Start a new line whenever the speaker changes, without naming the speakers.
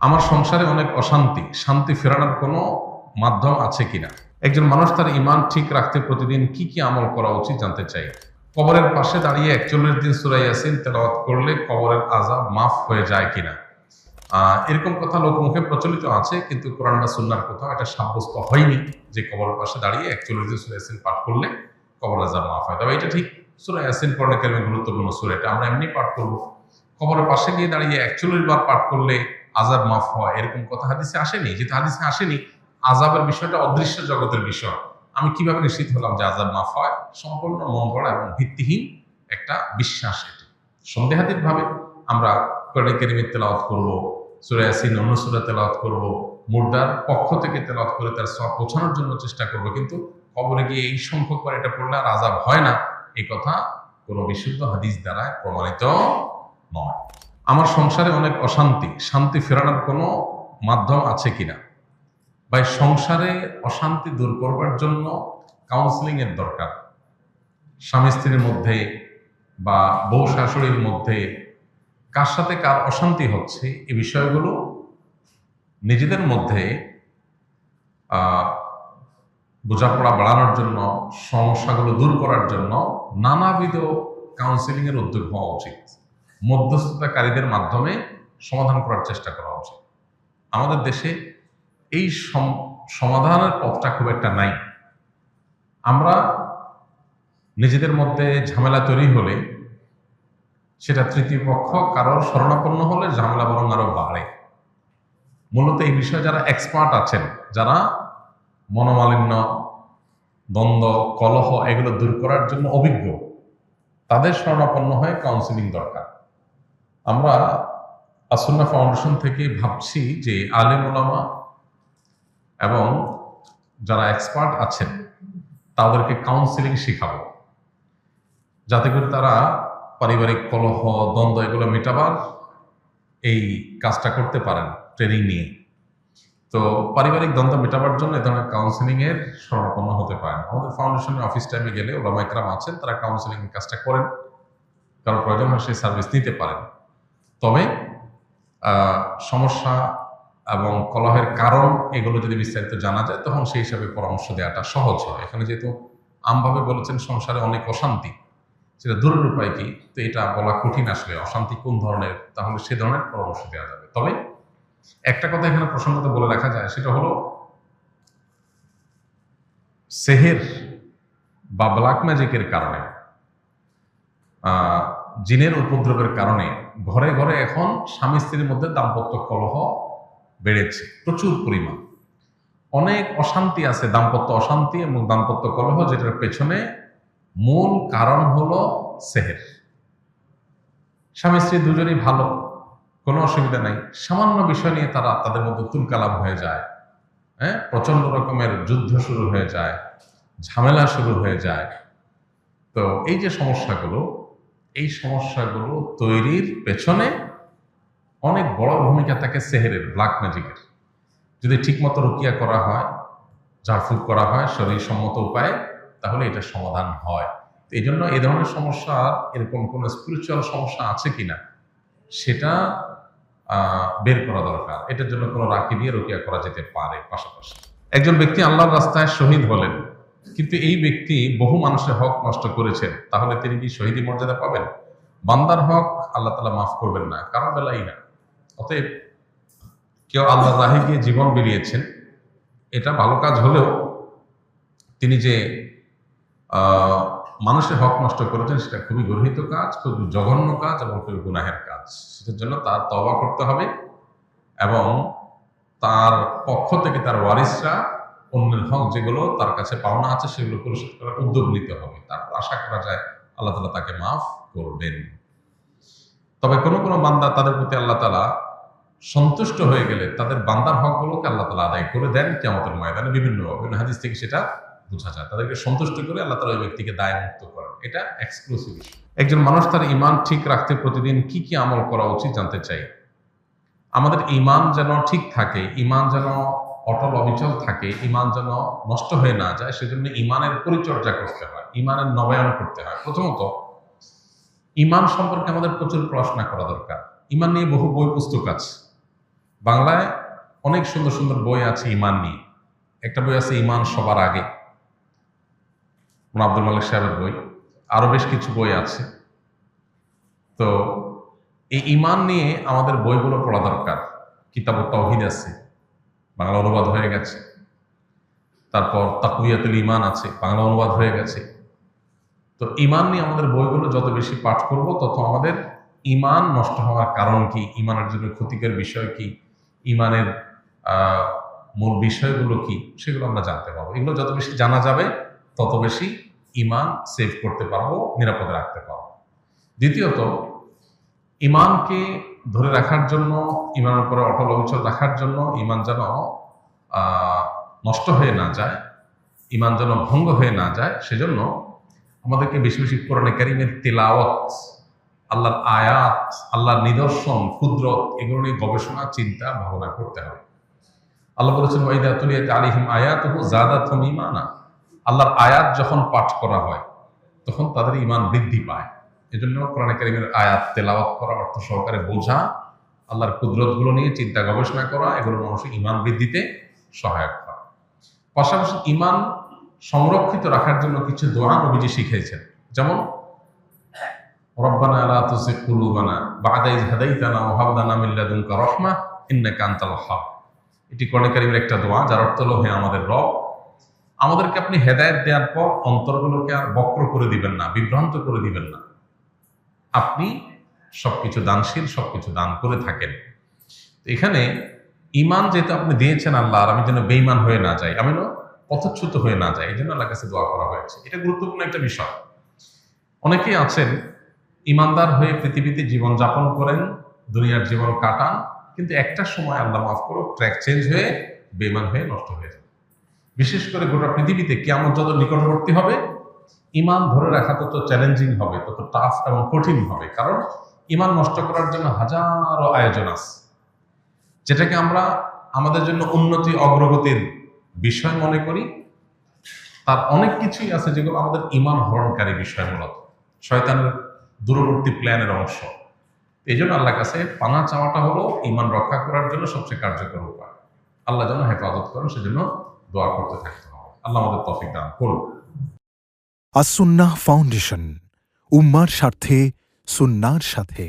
আমার সংসারে অনেক অশান্তি, শান্তি ফেরানোর কোনো মাধ্যম আছে কিনা? একজন মানুষ তার ঈমান ঠিক রাখতে প্রতিদিন কি কি আমল করা উচিত জানতে চাই। কবরের পাশে দাঁড়িয়ে ৪১ দিন সূরা ইয়াসিন তেলাওয়াত করলে কবরের আযাব মাফ হয়ে যায় কিনা? এরকম কথা লোকমুখে প্রচলিত আছে, কিন্তু কোরআন বা সুন্নাহর কোথাও এটা সাব্যস্ত হয়নি যে কবরের পাশে দাঁড়িয়ে ৪১ দিন সূরা ইয়াসিন পাঠ করলে কবরের আযাব মাফ হয়। তবে এটা ঠিক, সূরা ইয়াসিন কোরআনে কারিমে গুরুত্বপূর্ণ সূরা, এটা আমরা এমনি পাঠ করব। কবরের পাশে গিয়ে দাঁড়িয়ে ৪১ বার পাঠ করলে আযাব মাফ হয় এরকম কথা হাদিসে আসেনি। যেহেতু হাদিসে আসেনি, আযাবের বিষয়টা অদৃশ্য জগতের বিষয়। আমি কিভাবে নিশ্চিত হলাম যে আযাব মাফ হয়? সম্পূর্ণ মন গড়া এবং ভিত্তিহীন একটা বিশ্বাস। এটি সন্দেহাতীত ভাবে আমরা কোরআন কারীমের তেলাওয়াত করব, সূরা ইয়াসিন অন্য সূরা তেলাওয়াত করব, মুর্দার পক্ষ থেকে তেলাওয়াত করে তার সওয়াব পৌঁছানোর জন্য চেষ্টা করব, কিন্তু কবরে গিয়ে এই সংখ্যক বার এটা পড়লে আর আযাব হয় না, এই কথা কোনো বিশুদ্ধ হাদিস দ্বারা প্রমাণিত নয়। আমার সংসারে অনেক অশান্তি, শান্তি ফেরানোর কোনো মাধ্যম আছে কিনা? ভাই, সংসারে অশান্তি দূর করবার জন্য কাউন্সিলিং এর দরকার। স্বামী স্ত্রীর মধ্যে বা বউ শাশুড়ির মধ্যে কার সাথে কার অশান্তি হচ্ছে, এই বিষয়গুলো নিজেদের মধ্যে বোঝাপড়া বাড়ানোর জন্য, সমস্যাগুলো দূর করার জন্য নানাবিধ কাউন্সিলিং এর উদ্যোগ হওয়া উচিত। মধ্যস্থতাকারীদের মাধ্যমে সমাধান করার চেষ্টা করা উচিত। আমাদের দেশে এই সমাধানের পথটা খুব একটা নাই। আমরা নিজেদের মধ্যে ঝামেলা তৈরি হলে, সেটা তৃতীয় পক্ষ কারোর শরণাপন্ন হলে ঝামেলা বরং আরো বাড়ে। মূলত এই বিষয়ে যারা এক্সপার্ট আছেন, যারা মনোমালিন্য, দ্বন্দ্ব, কলহ এগুলো দূর করার জন্য অভিজ্ঞ, তাদের শরণাপন্ন হয়ে কাউন্সিলিং দরকার। আমরা আসুন্নাহ ফাউন্ডেশন থেকে ভাবছি যে আলেম ওলামা এবং যারা এক্সপার্ট আছেন তাদেরকে কাউন্সিলিং শেখাবো, যাতে করে তারা পারিবারিক কলহ, দ্বন্দ্ব এগুলো মেটাবার এই কাজটা করতে পারেন ট্রেনিং নিয়ে। তো পারিবারিক দ্বন্দ্ব মেটাবার জন্য এ ধরনের কাউন্সিলিং এর শরণাপন্ন হতে পারেন। আমাদের ফাউন্ডেশনের অফিস টাইমে গেলে ওলামা ইকরাম আছেন, তারা কাউন্সিলিং এর কাজটা করেন, কারো প্রয়োজন হয় সেই সার্ভিস নিতে পারেন। তবে সমস্যা এবং কলহের কারণ এগুলো যদি বিস্তারিত জানা যায়, তখন সেই হিসাবে পরামর্শ দেওয়াটা সহজ হয়। এখানে যেহেতু আমভাবে বলেছেন সংসারে অনেক অশান্তি, সেটা দূরের উপায় কি, তো এটা বলা কঠিন। আসলে অশান্তি কোন ধরনের, তাহলে সে ধরনের পরামর্শ দেওয়া যাবে। তবে একটা কথা এখানে প্রসঙ্গত বলে রাখা যায়, সেটা হলো সেহের বা ব্ল্যাক ম্যাজিকের কারণে, জিনের উপদ্রবের কারণে ঘরে ঘরে এখন স্বামী স্ত্রীর মধ্যে দাম্পত্য কলহ বেড়েছে প্রচুর পরিমাণ। অনেক অশান্তি আছে, দাম্পত্য অশান্তি এবং দাম্পত্য কলহ, যেটার পেছনে মূল কারণ হলো সেহের। স্বামী স্ত্রী দুজনই ভালো, কোনো অসুবিধা নাই, সামান্য বিষয় নিয়ে তারা তাদের মধ্যে তুলকালাম হয়ে যায়, প্রচন্ড রকমের যুদ্ধ শুরু হয়ে যায়, ঝামেলা শুরু হয়ে যায়। তো এই যে সমস্যাগুলো, এই সমস্যাগুলো তৈরির পেছনে অনেক বড় ভূমিকা থাকে সেহেরের, ব্ল্যাক ম্যাজিকের। যদি ঠিকমতো রুকিয়া করা হয়, ঝাড়ফুঁক করা হয় শরীর সম্মত উপায়ে, তাহলে এটা সমাধান হয়। এই জন্য এই ধরনের সমস্যা, এরকম কোনো স্পিরিচুয়াল সমস্যা আছে কিনা সেটা বের করা দরকার। এটার জন্য কোনো রাখি দিয়ে রুকিয়া করা যেতে পারে। পাশাপাশি একজন ব্যক্তি আল্লাহর রাস্তায় শহীদ হলেন, কিন্তু এই ব্যক্তি বহু মানুষের হক নষ্ট করেছেন, তাহলে তিনি কি শহীদি মর্যাদা পাবেন? বান্দার হক আল্লাহ তাআলা মাফ করবেন না, কারণ বেলাই না। অতএব কেউ আল্লাহর রাহে গিয়ে জীবন বিলিয়েছেন, এটা ভালো কাজ হলেও তিনি যে মানুষের হক নষ্ট করেছেন, সেটা খুবই গর্হিত কাজ, খুবই জঘন্য কাজ এবং খুবই গুনাহের কাজ। সেটার জন্য তার তওবা করতে হবে এবং তার পক্ষ থেকে তার ওয়ারিসরা অন্যের হক যেগুলো তার কাছে পাওনা আছে সেগুলো পরিশোধ করার উদ্যোগ নিতে হবে। তারপর আশা করা যায় আল্লাহ তাআলা তাকে মাফ করবেন। তবে কোনো কোনো বান্দা, তাদের প্রতি আল্লাহ তাআলা সন্তুষ্ট হয়ে গেলে তাদের বান্দার হকগুলোকে আল্লাহ তাআলা আদায় করে দেন কিয়ামতের ময়দানে। বিভিন্ন হাদিস থেকে সেটা বোঝা যায়। তাদেরকে সন্তুষ্ট করে আল্লাহ তাআলা ওই ব্যক্তিকে দায় মুক্ত করেন। এটা এক্সক্লুসিভ ইস্যু। একজন মানুষ তার ঈমান ঠিক রাখতে প্রতিদিন কি কি আমল করা উচিত জানতে চাই। আমাদের ঈমান যেন ঠিক থাকে, ঈমান যেন অটল অবিচল থাকে, ঈমান যেন নষ্ট হয়ে না যায়, সেজন্য ঈমানের পরিচর্যা করতে হয়, ঈমানের নবায়ন করতে হয়। প্রথমত ঈমান সম্পর্কে আমাদের প্রচুর পড়াশোনা করা দরকার। ঈমান নিয়ে বহু বই পুস্তক আছে, বাংলায় অনেক সুন্দর সুন্দর বই আছে ইমান নিয়ে। একটা বই আছে ইমান সবার আগে, আব্দুল মালিক সাহেবের বই। আরো বেশ কিছু বই আছে। তো এই ইমান নিয়ে আমাদের বইগুলো পড়া দরকার। কিতাবুত তাওহীদ আছে, বাংলা অনুবাদ হয়ে গেছে। তারপর তাকওয়াতুল ঈমান আছে, বাংলা অনুবাদ হয়ে গেছে। তো ইমান নিয়ে আমাদের বইগুলো যত বেশি পাঠ করব, তত আমাদের ইমান নষ্ট হওয়ার কারণ কি, ইমানের জন্য ক্ষতিকর বিষয় কি, ইমানের মূল বিষয়গুলো কি, সেগুলো আমরা জানতে পারবো। এগুলো যত বেশি জানা যাবে, তত বেশি ইমান সেভ করতে পারবো, নিরাপদে রাখতে পারবো। দ্বিতীয়ত, ইমানকে ধরে রাখার জন্য, ইমানের উপরে অটল অবিচল রাখার জন্য, ইমান যেন নষ্ট হয়ে না যায়, ইমান যেন ভঙ্গ হয়ে না যায়, সেজন্য আমাদেরকে বেশি বেশি কোরআনে কারীমের তিলাওয়াত, আল্লাহর আয়াত, আল্লাহর নিদর্শন, কুদরত, এগুলো নিয়ে গবেষণা, চিন্তা, ভাবনা করতে হবে। আল্লাহ বলেছেন ওয়াইদা তুলিয়াত আলাইহিম আয়াতুহু যাদাতহুম ঈমানা। আল্লাহর আয়াত যখন পাঠ করা হয়, তখন তাদের ঈমান বৃদ্ধি পায়। এজন্য কোরআনে কারীমের আয়াত তেলাওয়াত করা, অর্থ সহকারে বোঝা, আল্লাহর কুদরতগুলো নিয়ে চিন্তা গবেষণা করা, এগুলো মানুষের ঈমান বৃদ্ধিতে সহায়ক হয়। পাশাপাশি ঈমান সংরক্ষিত রাখার জন্য কিছু দোয়া নবীজি শিখিয়েছেন, যেমন রব্বানা লা তুযিগ কুলুবানা বা'দা ইয হাদাইতানা ওয়া হাব লানা মিন লাদুনকা রাহমাহ ইন্নাকা আনতাল ওয়াহ্হাব। এটি কোরআনে কারীমের একটা দোয়া, যার অর্থ হলো, হে আমাদের রব, আমাদেরকে আপনি হেদায়েত দেওয়ার পর অন্তরগুলোকে আর বক্র করে দিবেন না, বিভ্রান্ত করে দিবেন না। আপনি সবকিছু দানশীল, সবকিছু দান করে থাকেন। এখানে ঈমান যেহেতু আপনি দিয়েছেন আল্লাহ, আর আমি যেন বেঈমান হয়ে না যাই, আমি পথচ্যুত হয়ে না যাই, এই জন্য আল্লাহর কাছে দোয়া করা হয়েছে। এটা গুরুত্বপূর্ণ একটা বিষয়। অনেকেই আছেন ঈমানদার হয়ে পৃথিবীতে জীবন যাপন করেন, দুনিয়ার জীবন কাটান, কিন্তু একটা সময়, আল্লাহ মাফ করো, ট্র্যাক চেঞ্জ হয়ে বেঈমান হয়ে নষ্ট হয়ে যায়। বিশেষ করে গোটা পৃথিবীতে কিয়ামত যত নিকটবর্তী হবে, ঈমান ধরে রাখা তত চ্যালেঞ্জিং হবে, তত টাফ এবং কঠিন হবে। কারণ ঈমান নষ্ট করার জন্য হাজারো আয়োজন আছে, যেটাকে আমরা আমাদের জন্য উন্নতি, অগ্রগতির বিষয় মনে করি। তার অনেক কিছুই আছে যেগুলো আমাদের ঈমান হরণকারী বিষয়, মূলত শয়তানের দূরবর্তী প্ল্যানের অংশ। এই জন্য আল্লাহর কাছে পানা চাওয়াটা হলো ঈমান রক্ষা করার জন্য সবচেয়ে কার্যকর উপায়। আল্লাহ যেন হেফাজত করেন, সেজন্য দোয়া করতে থাকতে হবে। আল্লাহ আমাদের তৌফিক দান করুন।
আস-সুন্নাহ ফাউন্ডেশন, উম্মার স্বার্থে, সুন্নাহর সাথে।